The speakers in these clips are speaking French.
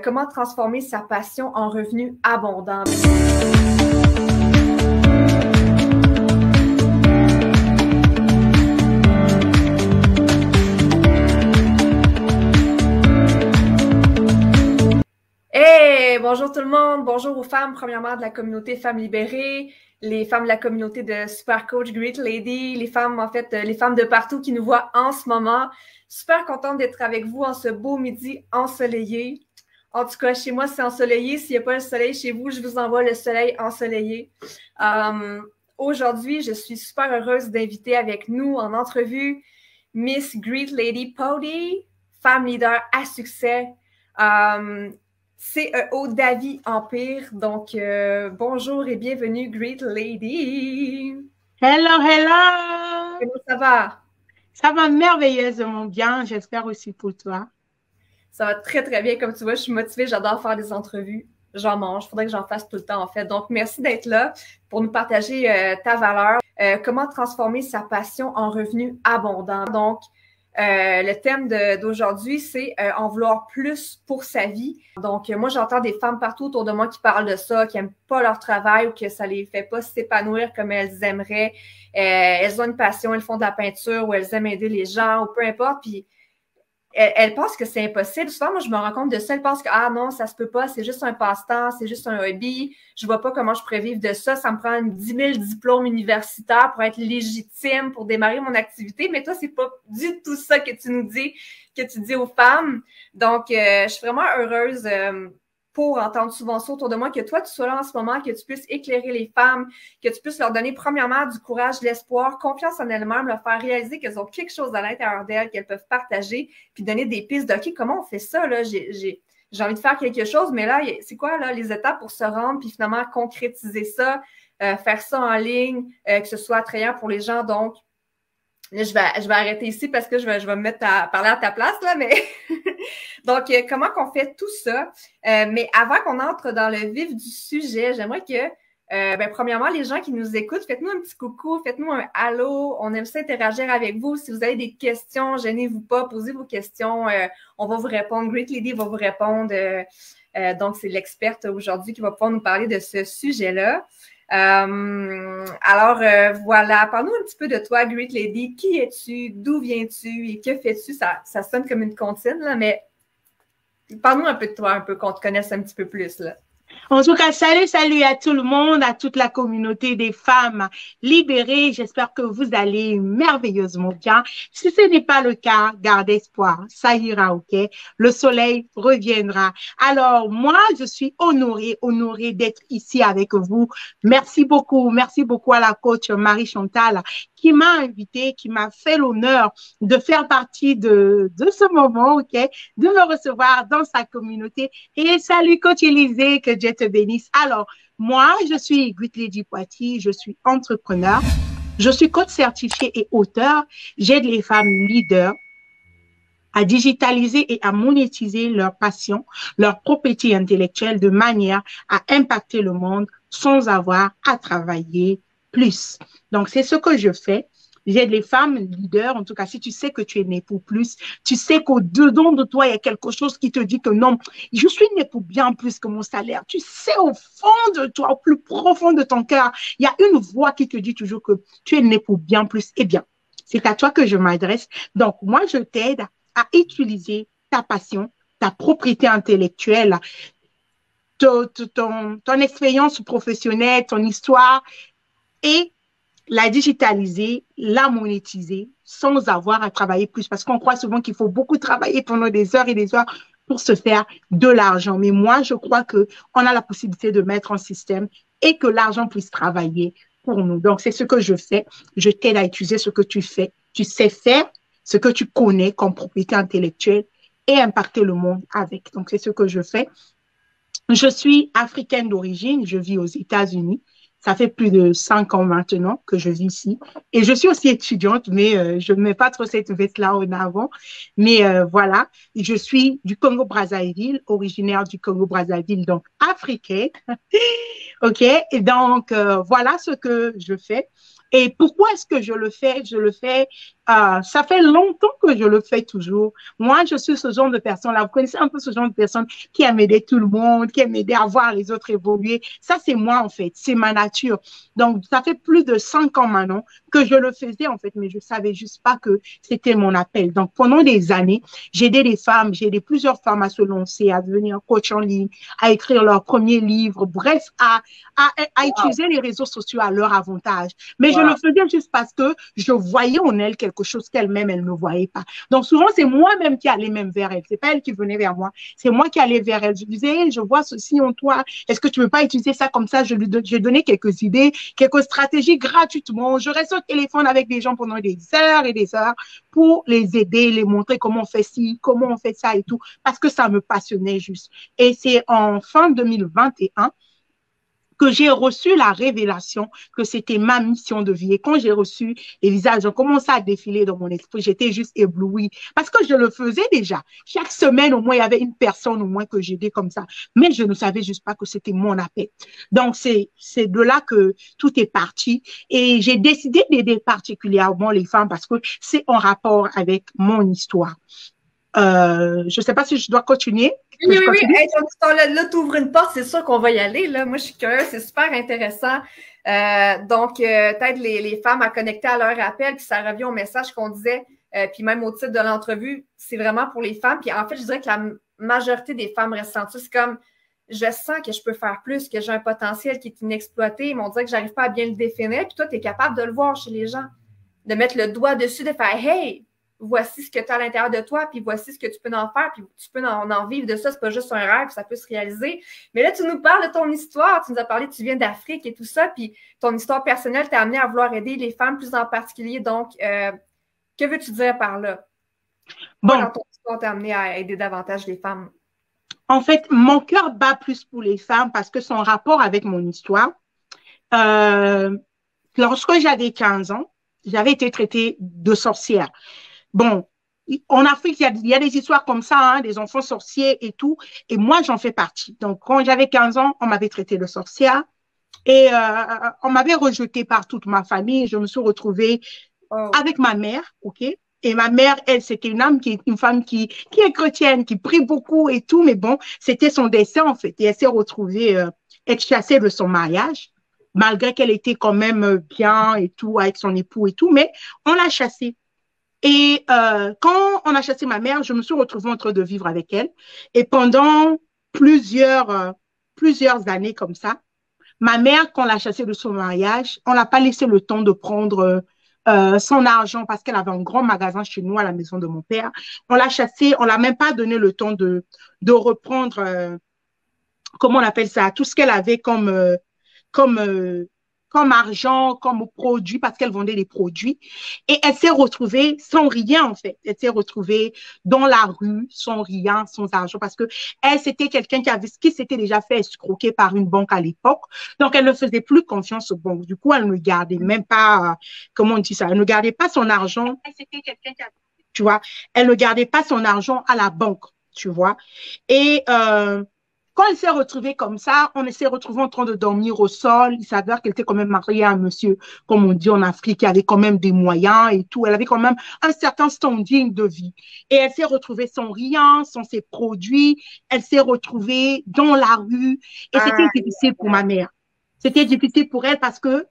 comment transformer sa passion en revenu abondant. Hey, bonjour tout le monde, bonjour aux femmes, premièrement de la communauté Femmes Libérées, les femmes de la communauté de Super Coach, Great Lady, les femmes, en fait, les femmes de partout qui nous voient en ce moment. Super contente d'être avec vous en ce beau midi ensoleillé. En tout cas, chez moi, c'est ensoleillé. S'il n'y a pas le soleil chez vous, je vous envoie le soleil ensoleillé. Aujourd'hui, je suis super heureuse d'inviter avec nous en entrevue Miss Great Lady Pody, femme leader à succès. CEO Davy Empire. Donc, bonjour et bienvenue, Great Lady. Hello, hello. Comment ça va? Ça va merveilleusement bien, j'espère aussi pour toi. Ça va très, très bien. Comme tu vois, je suis motivée, j'adore faire des entrevues. J'en mange, il faudrait que j'en fasse tout le temps, en fait. Donc, merci d'être là pour nous partager ta valeur. Comment transformer sa passion en revenu abondant. Donc, le thème d'aujourd'hui, c'est en vouloir plus pour sa vie. Donc, moi, j'entends des femmes partout autour de moi qui parlent de ça, qui n'aiment pas leur travail ou que ça les fait pas s'épanouir comme elles aimeraient. Elles ont une passion, elles font de la peinture ou elles aiment aider les gens ou peu importe. Puis, elles pensent que c'est impossible. Souvent, moi, je me rends compte de ça. Elles pensent que, ah non, ça se peut pas, c'est juste un passe-temps, c'est juste un hobby. Je vois pas comment je pourrais vivre de ça. Ça me prend 10 000 diplômes universitaires pour être légitime, pour démarrer mon activité. Mais toi, c'est pas du tout ça que tu nous dis, que tu dis aux femmes. Donc, je suis vraiment heureuse pour entendre souvent ça autour de moi, que toi, tu sois là en ce moment, que tu puisses éclairer les femmes, que tu puisses leur donner premièrement du courage, de l'espoir, confiance en elles-mêmes, leur faire réaliser qu'elles ont quelque chose à l'intérieur d'elles, qu'elles peuvent partager, puis donner des pistes de OK, comment on fait ça, là? J'ai envie de faire quelque chose, mais là, c'est quoi, là, les étapes pour se rendre, puis finalement concrétiser ça, faire ça en ligne, que ce soit attrayant pour les gens. Donc, là, je vais arrêter ici parce que je vais me mettre à parler à ta place, là, mais donc, comment qu'on fait tout ça? Mais avant qu'on entre dans le vif du sujet, j'aimerais que, premièrement, les gens qui nous écoutent, faites-nous un petit coucou, faites-nous un allô. On aime ça interagir avec vous. Si vous avez des questions, gênez-vous pas, posez vos questions. On va vous répondre. Great Lady va vous répondre. Donc, c'est l'experte aujourd'hui qui va pouvoir nous parler de ce sujet-là. Voilà, parle-nous un petit peu de toi, Great Lady. Qui es-tu? D'où viens-tu? Et que fais-tu? Ça sonne comme une comptine, là, mais parle-nous un peu de toi, un peu, qu'on te connaisse un petit peu plus, là. En tout cas, salut à tout le monde, à toute la communauté des femmes libérées. J'espère que vous allez merveilleusement bien. Si ce n'est pas le cas, gardez espoir. Ça ira, ok? Le soleil reviendra. Alors, moi, je suis honorée d'être ici avec vous. Merci beaucoup à la coach Marie-Chantal qui m'a invitée, qui m'a fait l'honneur de faire partie de ce moment, ok? De me recevoir dans sa communauté. Et salut, coach Élisée, que Dieu te bénisse. Alors, moi, je suis Great Lady Poitiers, je suis entrepreneur, je suis coach certifié et auteur. J'aide les femmes leaders à digitaliser et à monétiser leur passion, leur propriété intellectuelle de manière à impacter le monde sans avoir à travailler plus. Donc, c'est ce que je fais. J'aide les femmes leaders, en tout cas, si tu sais que tu es né pour plus, tu sais qu'au-dedans de toi, il y a quelque chose qui te dit que non, je suis né pour bien plus que mon salaire. Tu sais au fond de toi, au plus profond de ton cœur, il y a une voix qui te dit toujours que tu es né pour bien plus. Eh bien, c'est à toi que je m'adresse. Donc, moi, je t'aide à utiliser ta passion, ta propriété intellectuelle, ton expérience professionnelle, ton histoire et la digitaliser, la monétiser sans avoir à travailler plus. Parce qu'on croit souvent qu'il faut beaucoup travailler pendant des heures et des heures pour se faire de l'argent. Mais moi, je crois qu'on a la possibilité de mettre un système et que l'argent puisse travailler pour nous. Donc, c'est ce que je fais. Je t'aide à utiliser ce que tu fais. Tu sais faire ce que tu connais comme propriété intellectuelle et impacter le monde avec. Donc, c'est ce que je fais. Je suis africaine d'origine. Je vis aux États-Unis. Ça fait plus de 5 ans maintenant que je vis ici. Et je suis aussi étudiante, mais je ne mets pas trop cette veste-là en avant. Mais voilà, je suis du Congo-Brazzaville, originaire du Congo-Brazzaville, donc africaine. OK? Et donc, voilà ce que je fais. Et pourquoi est-ce que je le fais? Je le fais Ça fait longtemps que je le fais toujours. Moi, je suis ce genre de personne-là. Vous connaissez un peu ce genre de personne qui aime aider tout le monde, qui aime aider à voir les autres évoluer. Ça, c'est moi, en fait. C'est ma nature. Donc, ça fait plus de 5 ans maintenant que je le faisais, en fait, mais je savais juste pas que c'était mon appel. Donc, pendant des années, j'ai aidé des femmes, j'ai aidé plusieurs femmes à se lancer, à devenir coach en ligne, à écrire leur premier livre, bref, à utiliser les réseaux sociaux à leur avantage. Mais je le faisais juste parce que je voyais en elle quelque chose qu'elle-même, elle ne voyait pas. Donc, souvent, c'est moi-même qui allais même vers elle. C'est pas elle qui venait vers moi. C'est moi qui allais vers elle. Je disais, hey, je vois ceci en toi. Est-ce que tu veux pas utiliser ça comme ça? J'ai donné quelques idées, quelques stratégies gratuitement. Je reste au téléphone avec des gens pendant des heures et des heures pour les aider, les montrer comment on fait ci, comment on fait ça et tout, parce que ça me passionnait juste. Et c'est en fin 2021 que j'ai reçu la révélation que c'était ma mission de vie. Et quand j'ai reçu les visages, ont commencé à défiler dans mon esprit, j'étais juste éblouie parce que je le faisais déjà. Chaque semaine, au moins, il y avait une personne au moins que j'aidais comme ça. Mais je ne savais juste pas que c'était mon appel. Donc, c'est de là que tout est parti. Et j'ai décidé d'aider particulièrement les femmes parce que c'est en rapport avec mon histoire. Je ne sais pas si je dois continuer. Oui. Hey, là, tu ouvres une porte, c'est sûr qu'on va y aller. Là. Moi, je suis curieuse, c'est super intéressant. Donc, peut-être les femmes à connecter à leur appel, puis ça revient au message qu'on disait, puis même au titre de l'entrevue, c'est vraiment pour les femmes. Puis en fait, je dirais que la majorité des femmes ressentent c'est comme, je sens que je peux faire plus, que j'ai un potentiel qui est inexploité, mais on dirait que j'arrive pas à bien le définir. Puis toi, tu es capable de le voir chez les gens, de mettre le doigt dessus, de faire « Hey! » voici ce que tu as à l'intérieur de toi, puis voici ce que tu peux en faire, puis tu peux en vivre de ça. C'est pas juste un rêve, ça peut se réaliser. Mais là, tu nous parles de ton histoire. Tu nous as parlé, tu viens d'Afrique et tout ça, puis ton histoire personnelle t'a amené à vouloir aider les femmes plus en particulier. Donc, que veux-tu dire par là? Bon. Dans ton histoire t'a amené à aider davantage les femmes? En fait, mon cœur bat plus pour les femmes parce que son rapport avec mon histoire, lorsque j'avais 15 ans, j'avais été traitée de sorcière. Bon, en Afrique, il y a des histoires comme ça, hein, des enfants sorciers et tout. Et moi, j'en fais partie. Donc, quand j'avais 15 ans, on m'avait traité de sorcière et on m'avait rejetée par toute ma famille. Je me suis retrouvée avec ma mère, OK? Et ma mère, elle, c'était une femme qui est chrétienne, qui prie beaucoup et tout. Mais bon, c'était son destin, en fait. Et elle s'est retrouvée être chassée de son mariage, malgré qu'elle était quand même bien et tout, avec son époux et tout. Mais on l'a chassée. Et quand on a chassé ma mère, je me suis retrouvée en train de vivre avec elle. Et pendant plusieurs années comme ça, ma mère, quand on l'a chassée de son mariage, on n'a pas laissé le temps de prendre son argent parce qu'elle avait un grand magasin chez nous à la maison de mon père. On l'a chassée, on l'a même pas donné le temps de reprendre, comment on appelle ça, tout ce qu'elle avait comme argent, comme produit, parce qu'elle vendait des produits. Et elle s'est retrouvée sans rien, en fait. Elle s'est retrouvée dans la rue, sans rien, sans argent, parce que elle, c'était quelqu'un qui s'était déjà fait escroquer par une banque à l'époque. Donc, elle ne faisait plus confiance aux banques. Du coup, elle ne gardait même pas, comment on dit ça, elle ne gardait pas son argent. C'était quelqu'un tu vois, elle ne gardait pas son argent à la banque, tu vois. Et, quand elle s'est retrouvée comme ça, on s'est retrouvés en train de dormir au sol. Il s'avère qu'elle était quand même mariée à un monsieur, comme on dit en Afrique, qui avait quand même des moyens et tout. Elle avait quand même un certain standing de vie. Et elle s'est retrouvée sans rien, sans ses produits. Elle s'est retrouvée dans la rue. Et c'était difficile pour ma mère. C'était difficile pour elle parce que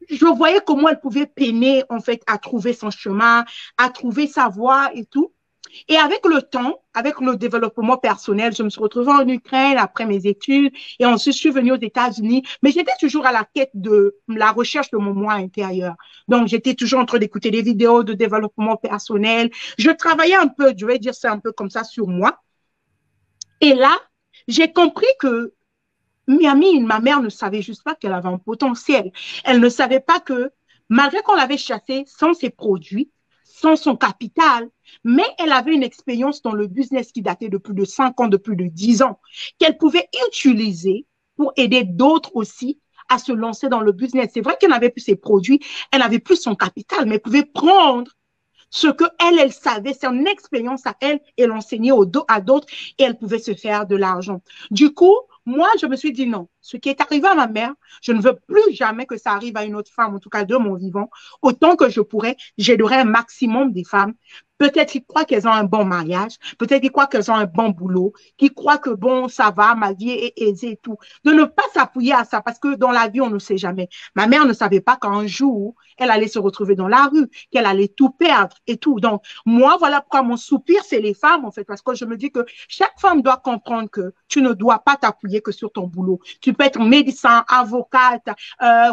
je voyais comment elle pouvait peiner, en fait, à trouver son chemin, à trouver sa voie et tout. Et avec le temps, avec le développement personnel, je me suis retrouvée en Ukraine après mes études et ensuite je suis venue aux États-Unis. Mais j'étais toujours à la quête de la recherche de mon moi intérieur. Donc, j'étais toujours en train d'écouter des vidéos de développement personnel. Je travaillais un peu, je vais dire ça un peu comme ça sur moi. Et là, j'ai compris que ma mère ne savait juste pas qu'elle avait un potentiel. Elle ne savait pas que malgré qu'on l'avait chassée sans ses produits, sans son capital, mais elle avait une expérience dans le business qui datait de plus de 5 ans, de plus de 10 ans, qu'elle pouvait utiliser pour aider d'autres aussi à se lancer dans le business. C'est vrai qu'elle n'avait plus ses produits, elle n'avait plus son capital, mais elle pouvait prendre ce que elle savait, son expérience à elle, et l'enseigner à d'autres, et elle pouvait se faire de l'argent. Du coup, moi, je me suis dit non. Ce qui est arrivé à ma mère, je ne veux plus jamais que ça arrive à une autre femme, en tout cas de mon vivant. Autant que je pourrais, j'aiderai un maximum des femmes. Peut-être qu'ils croient qu'elles ont un bon mariage, peut-être qu'ils croient qu'elles ont un bon boulot, qu'ils croient que bon, ça va, ma vie est aisée et tout. De ne pas s'appuyer à ça, parce que dans la vie, on ne sait jamais. Ma mère ne savait pas qu'un jour, elle allait se retrouver dans la rue, qu'elle allait tout perdre et tout. Donc, moi, voilà pourquoi mon soupir, c'est les femmes, en fait, parce que je me dis que chaque femme doit comprendre que tu ne dois pas t'appuyer que sur ton boulot. Tu peux être médecin, avocate,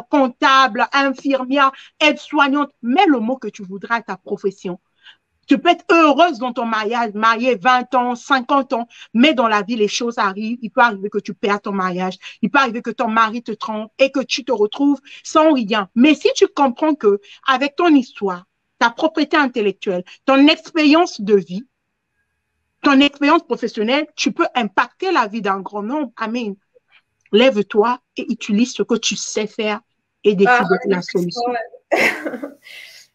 comptable, infirmière, aide-soignante, mets le mot que tu voudras à ta profession. Tu peux être heureuse dans ton mariage, mariée 20 ans, 50 ans, mais dans la vie, les choses arrivent. Il peut arriver que tu perds ton mariage. Il peut arriver que ton mari te trompe et que tu te retrouves sans rien. Mais si tu comprends que avec ton histoire, ta propriété intellectuelle, ton expérience de vie, ton expérience professionnelle, tu peux impacter la vie d'un grand nombre. Amen. Lève-toi et utilise ce que tu sais faire et décide de la solution.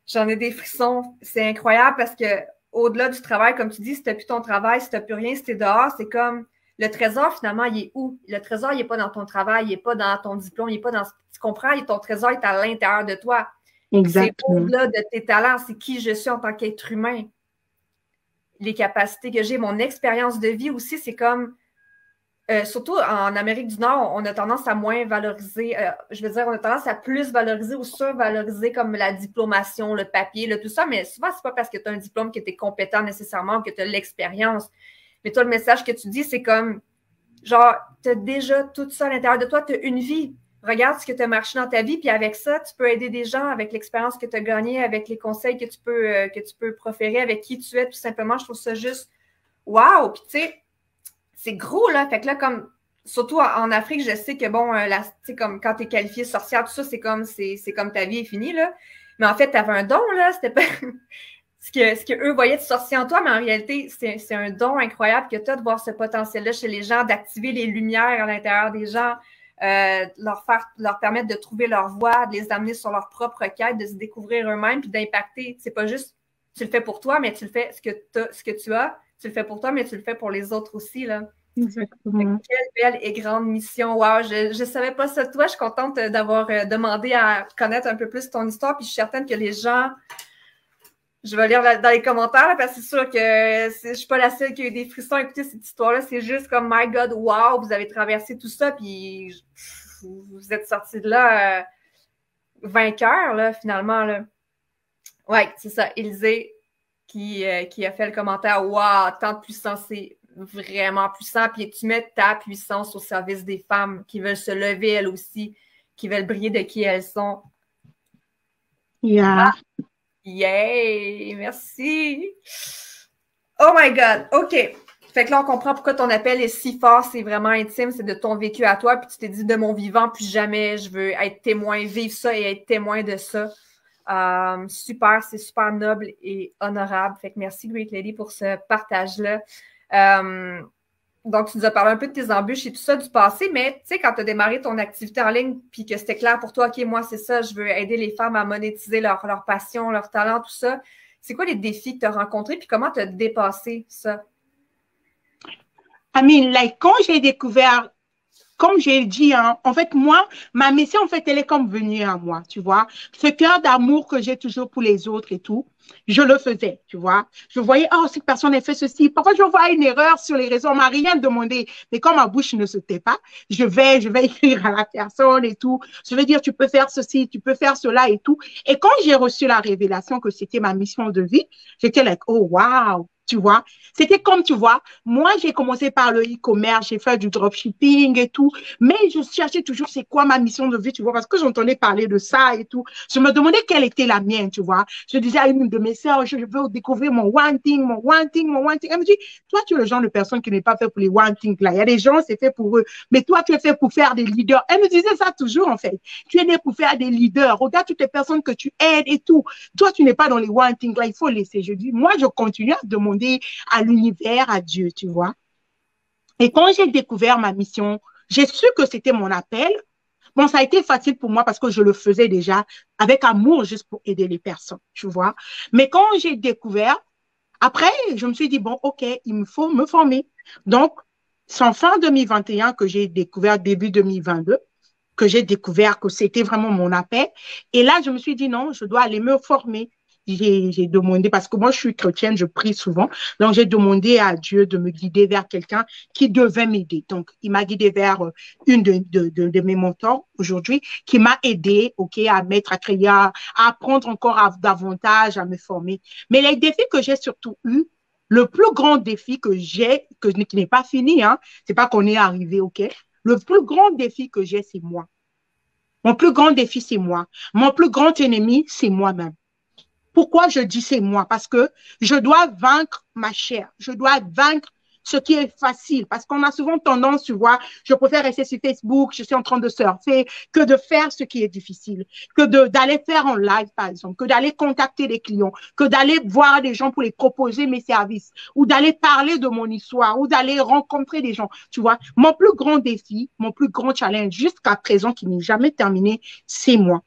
J'en ai des frissons. C'est incroyable parce que au-delà du travail, comme tu dis, si tu n'as plus ton travail, si tu n'as plus rien, si tu es dehors, c'est comme le trésor, finalement, il est où? Le trésor, il n'est pas dans ton travail, il n'est pas dans ton diplôme, il n'est pas dans. Tu comprends? Ton trésor est à l'intérieur de toi. Exactement. C'est au-delà de tes talents, c'est qui je suis en tant qu'être humain. Les capacités que j'ai, mon expérience de vie aussi, c'est comme. Surtout en Amérique du Nord, on a tendance à moins valoriser, je veux dire, on a tendance à plus valoriser ou survaloriser comme la diplomation, le papier, tout ça, mais souvent, c'est pas parce que tu as un diplôme que tu es compétent nécessairement ou que tu as l'expérience. Mais toi, le message que tu dis, c'est comme, genre, tu as déjà tout ça à l'intérieur de toi, tu as une vie. Regarde ce que tu as marché dans ta vie, puis avec ça, tu peux aider des gens avec l'expérience que tu as gagnée, avec les conseils que tu peux proférer, avec qui tu es, tout simplement. Je trouve ça juste wow! Puis tu sais, c'est gros, là. Fait que là, comme, surtout en Afrique, je sais que, bon, tu sais, comme quand t'es qualifiée sorcière, tout ça, c'est comme ta vie est finie, là. Mais en fait, t'avais un don, là. C'était pas ce que eux voyaient de sorcier en toi, mais en réalité, c'est un don incroyable que t'as de voir ce potentiel-là chez les gens, d'activer les lumières à l'intérieur des gens, leur permettre de trouver leur voie, de les amener sur leur propre quête, de se découvrir eux-mêmes, puis d'impacter. C'est pas juste, tu le fais pour toi, mais tu le fais, ce que tu as, tu le fais pour toi, mais tu le fais pour les autres aussi, là. Exactement. Quelle belle et grande mission. Wow, je ne savais pas ça de toi. Je suis contente d'avoir demandé à connaître un peu plus ton histoire. Puis je suis certaine que les gens, je vais lire dans les commentaires, là, parce que c'est sûr que je ne suis pas la seule qui a eu des frissons à écouter cette histoire-là. C'est juste comme, my God, wow, vous avez traversé tout ça. Puis vous êtes sortis de là vainqueur, là, finalement. Là. Ouais, c'est ça. Élisée qui a fait le commentaire, wow, tant de puissance, c'est vraiment puissant, puis tu mets ta puissance au service des femmes qui veulent se lever elles aussi, qui veulent briller de qui elles sont. Yeah. Yay! Merci! Oh my God! OK. Fait que là, on comprend pourquoi ton appel est si fort, c'est vraiment intime, c'est de ton vécu à toi, puis tu t'es dit de mon vivant, puis jamais je veux être témoin, vivre ça et être témoin de ça. Super, c'est super noble et honorable. Fait que merci, Great Lady, pour ce partage-là. Donc, tu nous as parlé un peu de tes embûches et tout ça du passé, mais tu sais, quand tu as démarré ton activité en ligne puis que c'était clair pour toi, OK, moi, c'est ça, je veux aider les femmes à monétiser leur passion, leur talent, tout ça. C'est quoi les défis que tu as rencontrés puis comment tu as dépassé ça? Quand j'ai découvert, comme j'ai dit, hein, en fait, moi, ma mission, en fait, elle est comme venue à moi, tu vois. Ce cœur d'amour que j'ai toujours pour les autres et tout, je le faisais, tu vois. Je voyais, oh, cette personne a fait ceci. Parfois, je vois une erreur sur les réseaux, on m'a rien demandé. Mais quand ma bouche ne se tait pas, je vais écrire à la personne et tout. Je vais dire, tu peux faire ceci, tu peux faire cela et tout. Et quand j'ai reçu la révélation que c'était ma mission de vie, j'étais like, oh, wow. Tu vois, c'était comme, tu vois, moi, j'ai commencé par le e-commerce, j'ai fait du dropshipping et tout, mais je cherchais toujours c'est quoi ma mission de vie, tu vois, parce que j'entendais parler de ça et tout. Je me demandais quelle était la mienne, tu vois. Je disais à une de mes sœurs, je veux découvrir mon one thing, mon one thing, mon one thing. Elle me dit, toi, tu es le genre de personne qui n'est pas fait pour les one thing là. Il y a des gens, c'est fait pour eux, mais toi, tu es fait pour faire des leaders. Elle me disait ça toujours, en fait. Tu es né pour faire des leaders. Regarde toutes les personnes que tu aides et tout. Toi, tu n'es pas dans les one thing là, il faut laisser. Je dis, moi, je continue à demander à l'univers, à Dieu, tu vois. Et quand j'ai découvert ma mission, j'ai su que c'était mon appel. Bon, ça a été facile pour moi parce que je le faisais déjà avec amour juste pour aider les personnes, tu vois. Mais quand j'ai découvert, après, je me suis dit, bon, OK, il me faut me former. Donc, C'est en fin 2021 que j'ai découvert, début 2022, que j'ai découvert que c'était vraiment mon appel. Et là, je me suis dit, non, je dois aller me former. J'ai demandé, parce que moi, je suis chrétienne, je prie souvent. Donc, j'ai demandé à Dieu de me guider vers quelqu'un qui devait m'aider. Donc, il m'a guidé vers une de mes mentors aujourd'hui qui m'a aidé, OK, à mettre, à créer, à apprendre encore davantage, à me former. Mais les défis que j'ai surtout eus, le plus grand défi que j'ai, qui n'est pas fini, hein, c'est pas qu'on est arrivé, OK? Le plus grand défi que j'ai, c'est moi. Mon plus grand défi, c'est moi. Mon plus grand ennemi, c'est moi-même. Pourquoi je dis c'est moi? Parce que je dois vaincre ma chair. Je dois vaincre ce qui est facile. Parce qu'on a souvent tendance, tu vois, je préfère rester sur Facebook, je suis en train de surfer, que de faire ce qui est difficile. Que d'aller faire en live, par exemple, que d'aller contacter les clients, que d'aller voir des gens pour les proposer mes services, ou d'aller parler de mon histoire, ou d'aller rencontrer des gens. Tu vois, mon plus grand défi, mon plus grand challenge jusqu'à présent qui n'est jamais terminé, c'est moi.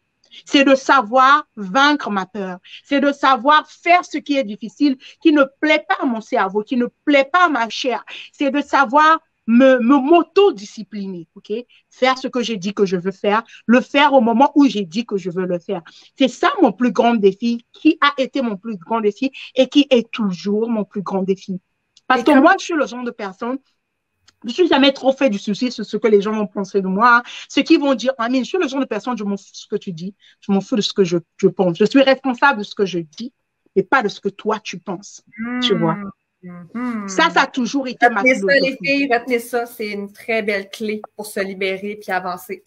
C'est de savoir vaincre ma peur. C'est de savoir faire ce qui est difficile, qui ne plaît pas à mon cerveau, qui ne plaît pas à ma chair. C'est de savoir m'auto-discipliner, OK? Faire ce que j'ai dit que je veux faire, le faire au moment où j'ai dit que je veux le faire. C'est ça mon plus grand défi, qui a été mon plus grand défi et qui est toujours mon plus grand défi. Parce que moi, je suis le genre de personne. Je ne suis jamais trop fait du souci sur ce que les gens vont penser de moi. Ce qu'ils vont dire, Amine, je suis le genre de personne, je m'en fous de ce que tu dis. Je m'en fous de ce que je pense. Je suis responsable de ce que je dis et pas de ce que toi, tu penses. Tu vois. Ça a toujours été ma philosophie. Retenez ça, les filles, retenez ça. C'est une très belle clé pour se libérer puis avancer.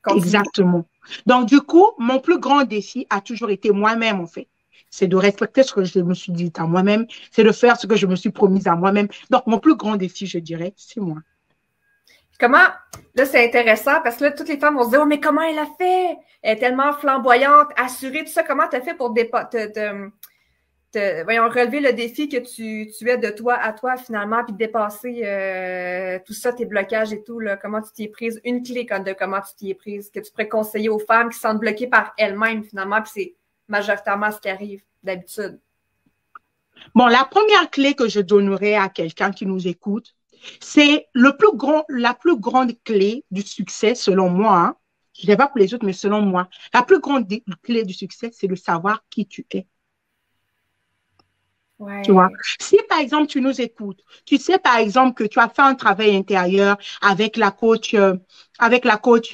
Continue. Exactement. Donc, du coup, mon plus grand défi a toujours été moi-même, en fait. C'est de respecter ce que je me suis dit à moi-même. C'est de faire ce que je me suis promise à moi-même. Donc, mon plus grand défi, je dirais, c'est moi. Comment, là, c'est intéressant parce que là, toutes les femmes vont se dire, oh, mais comment elle a fait? Elle est tellement flamboyante, assurée, tout ça. Comment tu as fait pour voyons, relever le défi que tu es de toi à toi, finalement, puis dépasser tout ça, tes blocages et tout, là. Comment tu t'y es prise? Une clé de comment tu t'y es prise, que tu pourrais conseiller aux femmes qui se sentent bloquées par elles-mêmes, finalement, puis c'est majoritairement ce qui arrive d'habitude. Bon, la première clé que je donnerais à quelqu'un qui nous écoute, c'est la plus grande clé du succès, selon moi. Hein. Je ne sais pas pour les autres, mais selon moi, la plus grande clé du succès, c'est de savoir qui tu es. Ouais. Tu vois, si par exemple tu nous écoutes, tu sais par exemple que tu as fait un travail intérieur avec la coach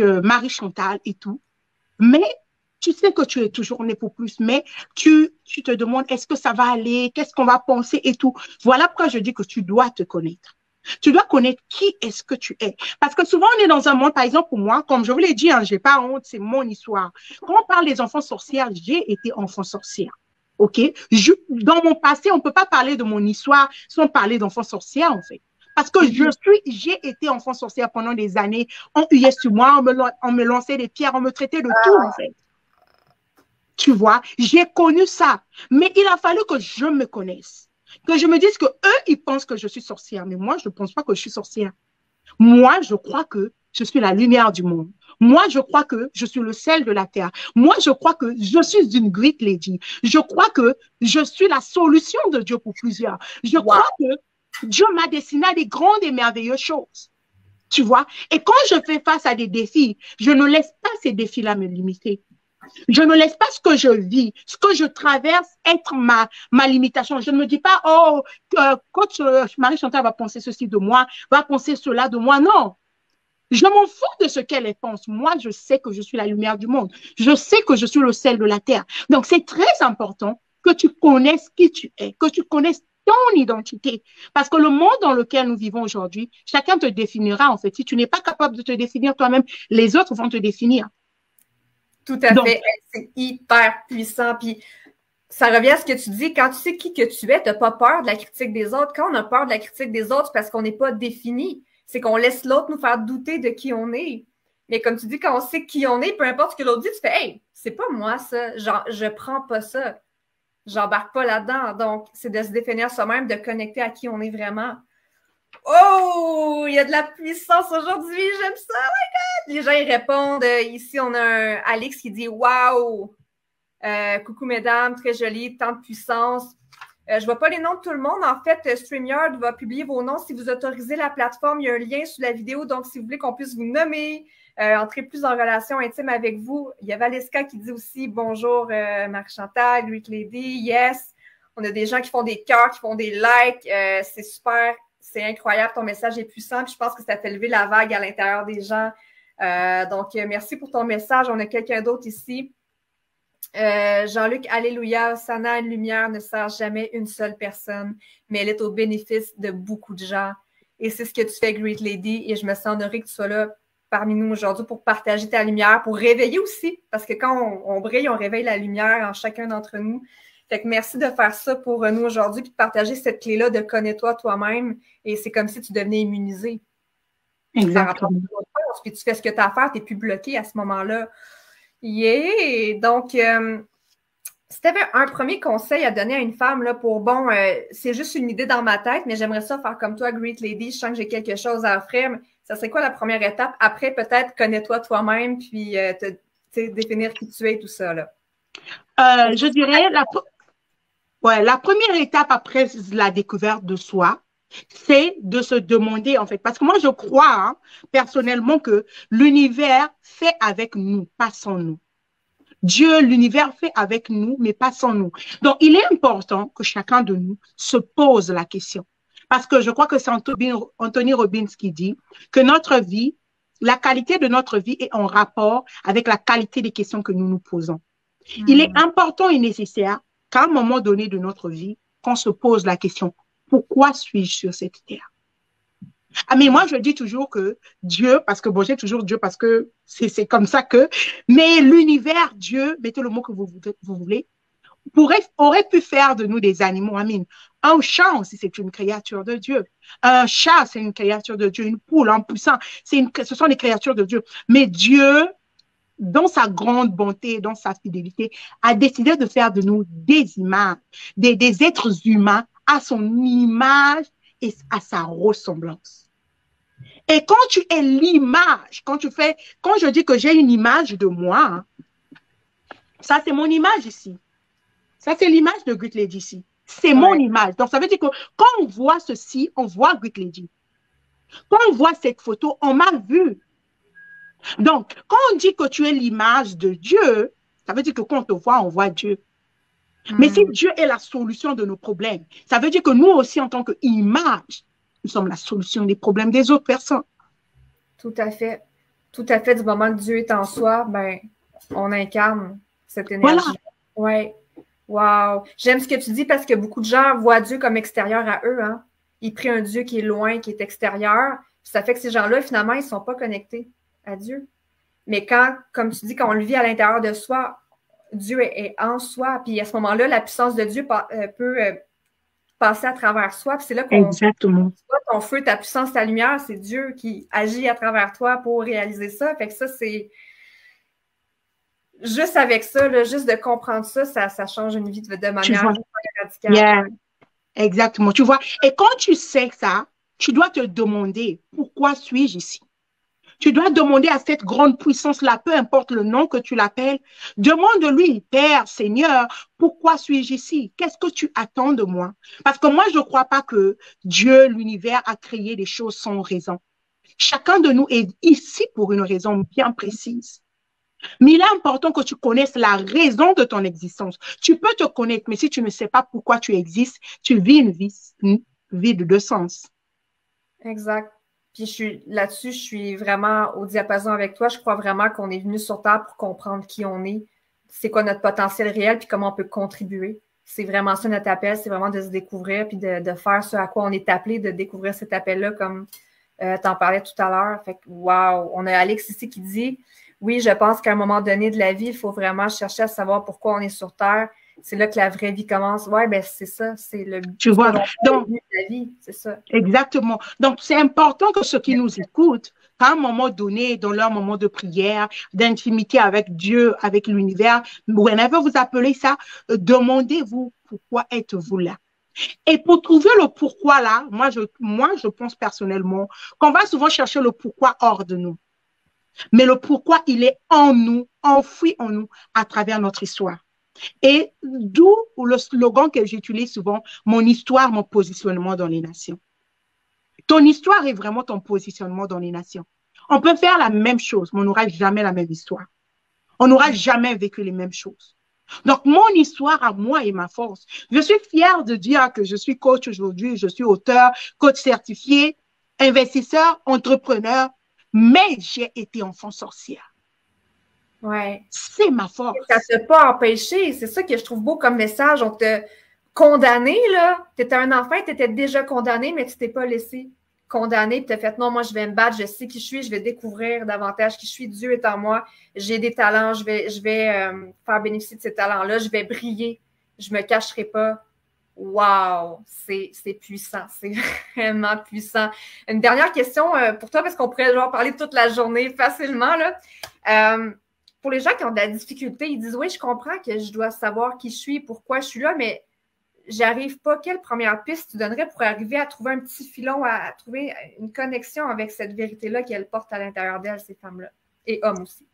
Marie Chantal et tout, mais tu sais que tu es toujours né pour plus, mais tu te demandes est-ce que ça va aller, qu'est-ce qu'on va penser et tout. Voilà pourquoi je dis que tu dois te connaître. Tu dois connaître qui est-ce que tu es. Parce que souvent, on est dans un monde, par exemple, pour moi, comme je vous l'ai dit, hein, je n'ai pas honte, c'est mon histoire. Quand on parle des enfants sorcières, j'ai été enfant sorcière. OK? Dans mon passé, on ne peut pas parler de mon histoire sans parler d'enfant sorcière, en fait. Parce que j'ai été enfant sorcière pendant des années. On huyait sur moi, on me lançait des pierres, on me traitait de tout, en fait. Tu vois, j'ai connu ça. Mais il a fallu que je me connaisse. Que je me dise que eux, ils pensent que je suis sorcière. Mais moi, je ne pense pas que je suis sorcière. Moi, je crois que je suis la lumière du monde. Moi, je crois que je suis le sel de la terre. Moi, je crois que je suis une great lady. Je crois que je suis la solution de Dieu pour plusieurs. Je crois que Dieu m'a destiné à des grandes et merveilleuses choses. Tu vois? Et quand je fais face à des défis, je ne laisse pas ces défis-là me limiter. Je ne laisse pas ce que je vis, ce que je traverse être ma limitation. Je ne me dis pas, oh, coach Marie-Chantal va penser ceci de moi, va penser cela de moi. Non. Je m'en fous de ce qu'elle pense. Moi, je sais que je suis la lumière du monde. Je sais que je suis le sel de la terre. Donc, c'est très important que tu connaisses qui tu es, que tu connaisses ton identité. Parce que le monde dans lequel nous vivons aujourd'hui, chacun te définira, en fait. Si tu n'es pas capable de te définir toi-même, les autres vont te définir. Tout à fait. C'est hyper puissant. Puis, ça revient à ce que tu dis. Quand tu sais qui que tu es, tu n'as pas peur de la critique des autres. Quand on a peur de la critique des autres, c'est parce qu'on n'est pas défini. C'est qu'on laisse l'autre nous faire douter de qui on est. Mais comme tu dis, quand on sait qui on est, peu importe ce que l'autre dit, tu fais « Hey, c'est pas moi ça. Genre, je prends pas ça. J'embarque pas là-dedans. » Donc, c'est de se définir soi-même, de connecter à qui on est vraiment. Oh, il y a de la puissance aujourd'hui. J'aime ça. Oh my God. Les gens, ils répondent. Ici, on a un Alex qui dit « Wow! Coucou, mesdames. Très joli. Tant de puissance. » Je ne vois pas les noms de tout le monde. En fait, StreamYard va publier vos noms si vous autorisez la plateforme. Il y a un lien sous la vidéo. Donc, si vous voulez qu'on puisse vous nommer, entrer plus en relation intime avec vous. Il y a Valeska qui dit aussi bonjour, Marie-Chantal, Great Lady. Yes. On a des gens qui font des cœurs, qui font des likes. C'est super. C'est incroyable. Ton message est puissant. Puis je pense que ça fait lever la vague à l'intérieur des gens. Donc, merci pour ton message. On a quelqu'un d'autre ici. Jean-Luc, alléluia, Sana, une lumière ne sert jamais une seule personne, mais elle est au bénéfice de beaucoup de gens. Et c'est ce que tu fais, Great Lady, et je me sens honorée que tu sois là parmi nous aujourd'hui pour partager ta lumière, pour réveiller aussi, parce que quand on brille, on réveille la lumière en chacun d'entre nous. Fait que merci de faire ça pour nous aujourd'hui, puis de partager cette clé-là de connais-toi toi-même, et c'est comme si tu devenais immunisé. Exactement. Puis tu fais ce que tu as à faire, tu n'es plus bloqué à ce moment-là. Yeah! Donc, si tu avais un premier conseil à donner à une femme, là, pour, bon, c'est juste une idée dans ma tête, mais j'aimerais ça faire comme toi, Great Lady, je sens que j'ai quelque chose à offrir, mais ça serait quoi la première étape? Après, peut-être, connais-toi toi-même, puis définir qui tu es, tout ça, là. Je dirais, la première étape après la découverte de soi, c'est de se demander, en fait, parce que moi, je crois personnellement que l'univers fait avec nous, pas sans nous. Dieu, l'univers fait avec nous, mais pas sans nous. Donc, il est important que chacun de nous se pose la question. Parce que je crois que c'est Anthony Robbins qui dit que notre vie, la qualité de notre vie est en rapport avec la qualité des questions que nous nous posons. Il est important et nécessaire qu'à un moment donné de notre vie, qu'on se pose la question, pourquoi suis-je sur cette terre? Ah, mais moi, je dis toujours que Dieu, parce que bon, j'ai toujours Dieu parce que c'est comme ça que, mais l'univers, Dieu, mettez le mot que vous voulez, aurait pu faire de nous des animaux. Amen. Un chat aussi, c'est une créature de Dieu. Un chat, c'est une créature de Dieu. Une poule, un poussin, ce sont des créatures de Dieu. Mais Dieu, dans sa grande bonté, dans sa fidélité, a décidé de faire de nous des images, des êtres humains à son image et à sa ressemblance. Et quand tu es l'image, quand je dis que j'ai une image de moi, ça c'est mon image ici. Ça c'est l'image de Great Lady ici. C'est mon image. Donc ça veut dire que quand on voit ceci, on voit Great Lady. Quand on voit cette photo, on m'a vu. Donc, quand on dit que tu es l'image de Dieu, ça veut dire que quand on te voit, on voit Dieu. Mais si Dieu est la solution de nos problèmes, ça veut dire que nous aussi, en tant qu'image, nous sommes la solution des problèmes des autres personnes. Tout à fait. Tout à fait. Du moment que Dieu est en soi, ben, on incarne cette énergie. Voilà. Oui. Wow. J'aime ce que tu dis parce que beaucoup de gens voient Dieu comme extérieur à eux. Hein? Ils prient un Dieu qui est loin, qui est extérieur. Ça fait que ces gens-là, finalement, ils ne sont pas connectés à Dieu. Mais quand, comme tu dis, quand on le vit à l'intérieur de soi, Dieu est en soi. Puis à ce moment-là, la puissance de Dieu peut passer à travers soi. Puis c'est là qu'on voit ton feu, ta puissance, ta lumière, c'est Dieu qui agit à travers toi pour réaliser ça. Fait que ça, c'est juste avec ça, là, juste de comprendre ça, ça change une vie de manière radicale. Yeah. Exactement. Tu vois, et quand tu sais ça, tu dois te demander pourquoi suis-je ici? Tu dois demander à cette grande puissance-là, peu importe le nom que tu l'appelles, demande-lui, Père, Seigneur, pourquoi suis-je ici? Qu'est-ce que tu attends de moi? Parce que moi, je ne crois pas que Dieu, l'univers, a créé des choses sans raison. Chacun de nous est ici pour une raison bien précise. Mais il est important que tu connaisses la raison de ton existence. Tu peux te connaître, mais si tu ne sais pas pourquoi tu existes, tu vis une vie de deux sens. Exact. Puis là-dessus, je suis vraiment au diapason avec toi. Je crois vraiment qu'on est venu sur Terre pour comprendre qui on est, c'est quoi notre potentiel réel, puis comment on peut contribuer. C'est vraiment ça notre appel, c'est vraiment de se découvrir, puis de faire ce à quoi on est appelé, de découvrir cet appel-là, comme tu en parlais tout à l'heure. Fait que, wow! On a Alex ici qui dit, oui, je pense qu'à un moment donné de la vie, il faut vraiment chercher à savoir pourquoi on est sur Terre. C'est là que la vraie vie commence. Oui, ben c'est ça, c'est le but. Tu vois, donc, de la vie, c'est ça. Exactement. Donc, c'est important que ceux qui nous écoutent, à un moment donné, dans leur moment de prière, d'intimité avec Dieu, avec l'univers, whenever vous appelez ça, demandez-vous pourquoi êtes-vous là. Et pour trouver le pourquoi là, moi, je pense personnellement qu'on va souvent chercher le pourquoi hors de nous. Mais le pourquoi, il est en nous, enfoui en nous, à travers notre histoire. Et d'où le slogan que j'utilise souvent, mon histoire, mon positionnement dans les nations. Ton histoire est vraiment ton positionnement dans les nations. On peut faire la même chose, mais on n'aura jamais la même histoire. On n'aura jamais vécu les mêmes choses. Donc, mon histoire à moi est ma force. Je suis fière de dire que je suis coach aujourd'hui, je suis auteur, coach certifié, investisseur, entrepreneur, mais j'ai été enfant sorcière. Ouais. C'est ma force. Ça ne t'a pas empêché. C'est ça que je trouve beau comme message. On t'a condamné, là. Tu étais un enfant, tu étais déjà condamné, mais tu t'es pas laissé condamner. Puis tu as fait non, moi, je vais me battre, je sais qui je suis, je vais découvrir davantage qui je suis. Dieu est en moi. J'ai des talents, je vais faire bénéficier de ces talents-là. Je vais briller. Je me cacherai pas. Wow, c'est puissant, c'est vraiment puissant. Une dernière question pour toi, parce qu'on pourrait genre parler toute la journée facilement, là. Pour les gens qui ont de la difficulté, ils disent, oui, je comprends que je dois savoir qui je suis, pourquoi je suis là, mais j'arrive pas. Quelle première piste tu donnerais pour arriver à trouver un petit filon, à trouver une connexion avec cette vérité-là qu'elles portent à l'intérieur d'elles, ces femmes-là, et hommes aussi?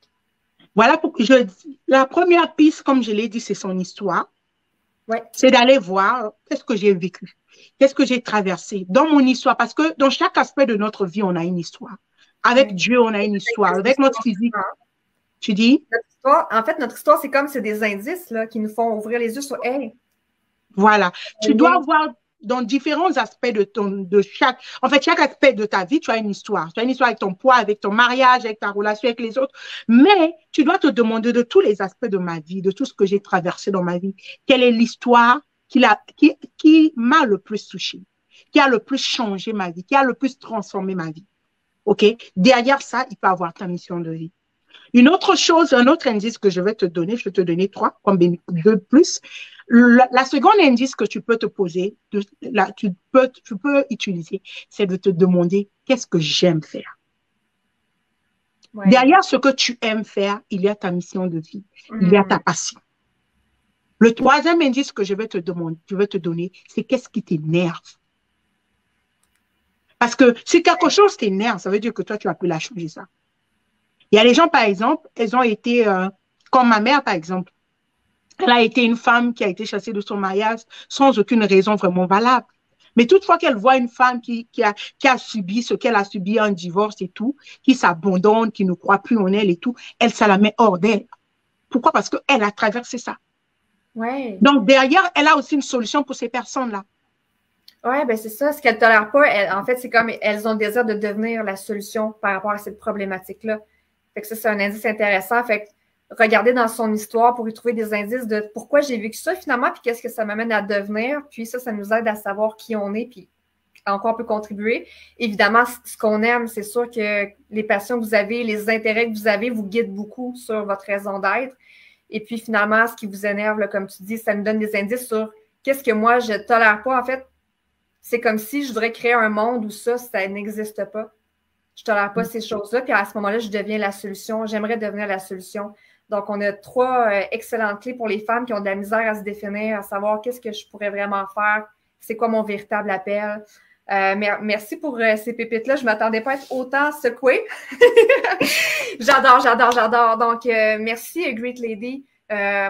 Voilà pourquoi je dis, la première piste, comme je l'ai dit, c'est son histoire. Ouais. C'est d'aller voir qu'est-ce que j'ai vécu, qu'est-ce que j'ai traversé dans mon histoire, parce que dans chaque aspect de notre vie, on a une histoire. Avec Dieu, on a une histoire. Avec notre physique. Tu dis? Notre histoire, en fait, notre histoire, c'est des indices là, qui nous font ouvrir les yeux sur hey. Voilà. Tu dois voir dans différents aspects chaque aspect de ta vie, tu as une histoire. Tu as une histoire avec ton poids, avec ton mariage, avec ta relation avec les autres. Mais tu dois te demander de tous les aspects de ma vie, de tout ce que j'ai traversé dans ma vie, quelle est l'histoire qui m'a le plus touché, qui a le plus changé ma vie, qui a le plus transformé ma vie. OK? Derrière ça, il peut avoir ta mission de vie. Une autre chose, un autre indice que je vais te donner, je vais te donner 3, comme 2 plus. La seconde indice que tu peux te poser, tu peux utiliser, c'est de te demander qu'est-ce que j'aime faire. Ouais. Derrière ce que tu aimes faire, il y a ta mission de vie, il y a ta passion. Le troisième indice que je vais te donner, c'est qu'est-ce qui t'énerve. Parce que si quelque chose t'énerve, ça veut dire que toi, tu as pu la changer ça. Il y a des gens, par exemple, elles ont été, comme ma mère, par exemple. Elle a été une femme qui a été chassée de son mariage sans aucune raison vraiment valable. Mais toutefois qu'elle voit une femme qui a subi ce qu'elle a subi, un divorce et tout, qui s'abandonne, qui ne croit plus en elle et tout, elle, ça la met hors d'elle. Pourquoi? Parce qu'elle a traversé ça. Ouais. Donc, derrière, elle a aussi une solution pour ces personnes-là. Oui, ben c'est ça. Ce qu'elles ne tolèrent pas, en fait, c'est comme elles ont le désir de devenir la solution par rapport à cette problématique-là. Fait que ça, c'est un indice intéressant. Fait que regarder dans son histoire pour y trouver des indices de pourquoi j'ai vécu ça finalement, puis qu'est-ce que ça m'amène à devenir. Puis ça nous aide à savoir qui on est, puis en quoi on peut contribuer. Évidemment, ce qu'on aime, c'est sûr que les passions que vous avez, les intérêts que vous avez vous guident beaucoup sur votre raison d'être. Et puis finalement, ce qui vous énerve, là, comme tu dis, ça nous donne des indices sur qu'est-ce que moi, je ne tolère pas. En fait, c'est comme si je voudrais créer un monde où ça n'existe pas. Je ne tolère pas ces choses-là. Puis à ce moment-là, je deviens la solution. J'aimerais devenir la solution. Donc, on a 3 excellentes clés pour les femmes qui ont de la misère à se définir, à savoir qu'est-ce que je pourrais vraiment faire, c'est quoi mon véritable appel. Merci pour ces pépites-là. Je ne m'attendais pas à être autant secouée. J'adore. Donc, merci, Great Lady.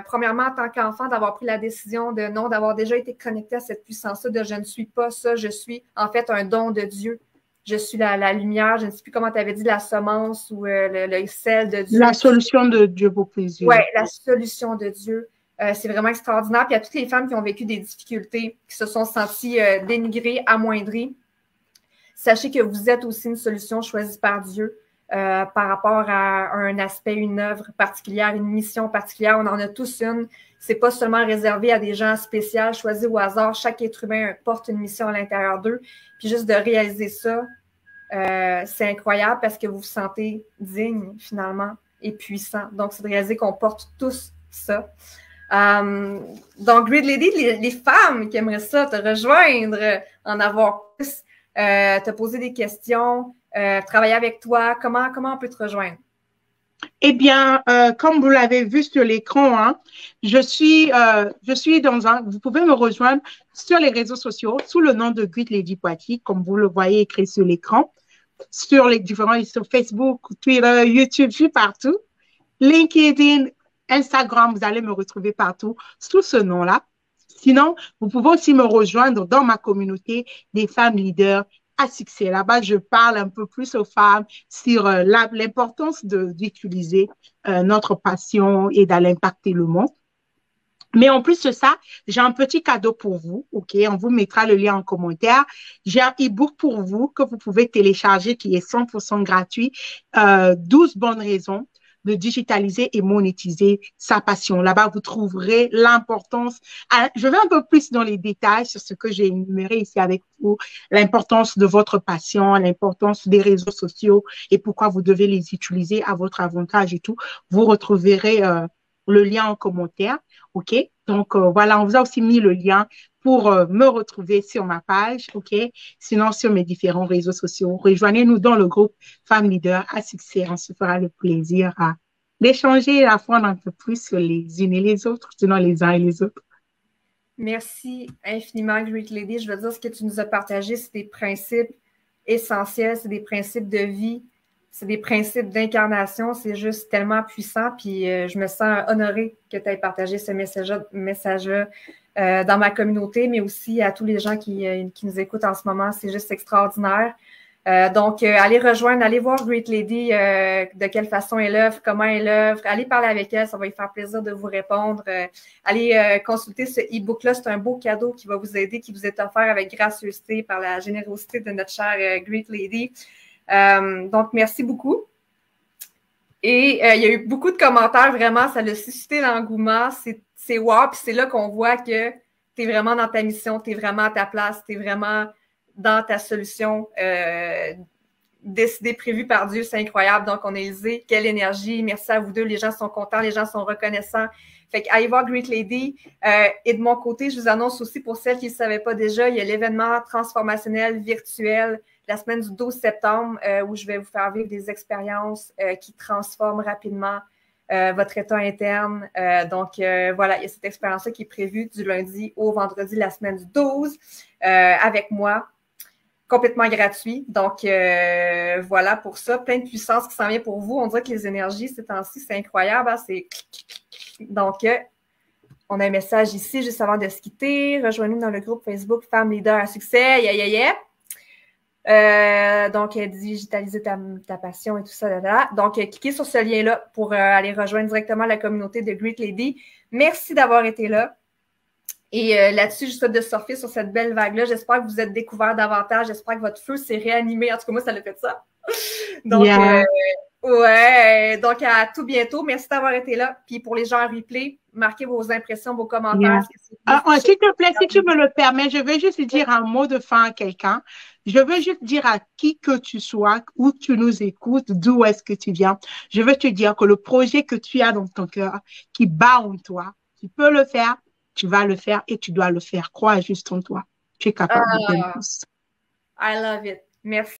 Premièrement, en tant qu'enfant, d'avoir pris la décision de non, d'avoir déjà été connectée à cette puissance-là de je ne suis pas ça, je suis en fait un don de Dieu. Je suis la lumière, je ne sais plus comment tu avais dit, la semence ou le sel de Dieu. La solution de Dieu pour plaisir. Oui, la solution de Dieu. C'est vraiment extraordinaire. Puis à toutes les femmes qui ont vécu des difficultés, qui se sont senties dénigrées, amoindries, sachez que vous êtes aussi une solution choisie par Dieu par rapport à un aspect, une œuvre particulière, une mission particulière. On en a tous une. C'est pas seulement réservé à des gens spéciaux, choisis au hasard. Chaque être humain porte une mission à l'intérieur d'eux. Puis juste de réaliser ça, c'est incroyable parce que vous vous sentez digne, finalement, et puissant. Donc, c'est de réaliser qu'on porte tous ça. Donc, Great Lady, les femmes qui aimeraient ça, te rejoindre, en avoir plus, te poser des questions, travailler avec toi, comment on peut te rejoindre? Eh bien, comme vous l'avez vu sur l'écran, hein, je suis vous pouvez me rejoindre sur les réseaux sociaux sous le nom de Great Lady Poitiers, comme vous le voyez écrit sur l'écran, sur les différents, sur Facebook, Twitter, YouTube, je suis partout. LinkedIn, Instagram, vous allez me retrouver partout sous ce nom-là. Sinon, vous pouvez aussi me rejoindre dans ma communauté des femmes leaders à succès. Là-bas, je parle un peu plus aux femmes sur l'importance d'utiliser notre passion et d'aller impacter le monde. Mais en plus de ça, j'ai un petit cadeau pour vous, OK? On vous mettra le lien en commentaire. J'ai un e-book pour vous que vous pouvez télécharger qui est 100% gratuit. 12 bonnes raisons de digitaliser et monétiser sa passion. Là-bas, vous trouverez l'importance. Je vais un peu plus dans les détails sur ce que j'ai énuméré ici avec vous, l'importance de votre passion, l'importance des réseaux sociaux et pourquoi vous devez les utiliser à votre avantage et tout. Vous retrouverez le lien en commentaire. OK? Donc, voilà, on vous a aussi mis le lien pour me retrouver sur ma page, OK? Sinon, sur mes différents réseaux sociaux. Rejoignez-nous dans le groupe Femmes Leaders à succès. On se fera le plaisir d'échanger et d'apprendre un peu plus sur les unes et les autres, sinon les uns et les autres. Merci infiniment, Great Lady. Je veux dire, ce que tu nous as partagé, c'est des principes essentiels, c'est des principes de vie. C'est des principes d'incarnation, c'est juste tellement puissant. Puis je me sens honorée que tu aies partagé ce message-là dans ma communauté, mais aussi à tous les gens qui nous écoutent en ce moment. C'est juste extraordinaire. Donc, allez rejoindre, allez voir Great Lady, de quelle façon elle œuvre, comment elle œuvre. Allez parler avec elle, ça va lui faire plaisir de vous répondre. Allez consulter ce e-book-là, c'est un beau cadeau qui va vous aider, qui vous est offert avec gracieuseté par la générosité de notre chère Great Lady. Donc, merci beaucoup. Et il y a eu beaucoup de commentaires, vraiment, ça a suscité l'engouement. C'est wow, puis c'est là qu'on voit que tu es vraiment dans ta mission, tu es vraiment à ta place, tu es vraiment dans ta solution décidée, prévue par Dieu. C'est incroyable. Donc, on est lisé. Quelle énergie. Merci à vous deux. Les gens sont contents, les gens sont reconnaissants. Fait qu'allez voir Great Lady. Et de mon côté, je vous annonce aussi, pour celles qui ne le savaient pas déjà, il y a l'événement transformationnel virtuel la semaine du 12 septembre où je vais vous faire vivre des expériences qui transforment rapidement votre état interne. Donc, voilà, il y a cette expérience-là qui est prévue du lundi au vendredi, la semaine du 12, avec moi, complètement gratuit. Donc, voilà pour ça. Plein de puissance qui s'en vient pour vous. On dirait que les énergies, ces temps-ci, c'est incroyable. Hein? Donc, on a un message ici juste avant de se quitter. Rejoignez-nous dans le groupe Facebook Femmes Leaders à succès. Yeah, yeah, yeah. Donc, digitaliser ta passion et tout ça. Là. Donc, cliquez sur ce lien-là pour aller rejoindre directement la communauté de Great Lady. Merci d'avoir été là. Et là-dessus, juste de surfer sur cette belle vague-là. J'espère que vous êtes découvert davantage. J'espère que votre feu s'est réanimé. En tout cas, moi, ça l'a fait ça. Donc, ouais. Donc, à tout bientôt. Merci d'avoir été là. Puis, pour les gens en replay, marquez vos impressions, vos commentaires. S'il te plaît, si tu me le permets, je vais juste dire un mot de fin à quelqu'un. Je veux juste dire à qui que tu sois, où tu nous écoutes, d'où est-ce que tu viens. Je veux te dire que le projet que tu as dans ton cœur, qui bat en toi, tu peux le faire, tu vas le faire et tu dois le faire. Crois juste en toi. Tu es capable de bien plus. I love it. Merci.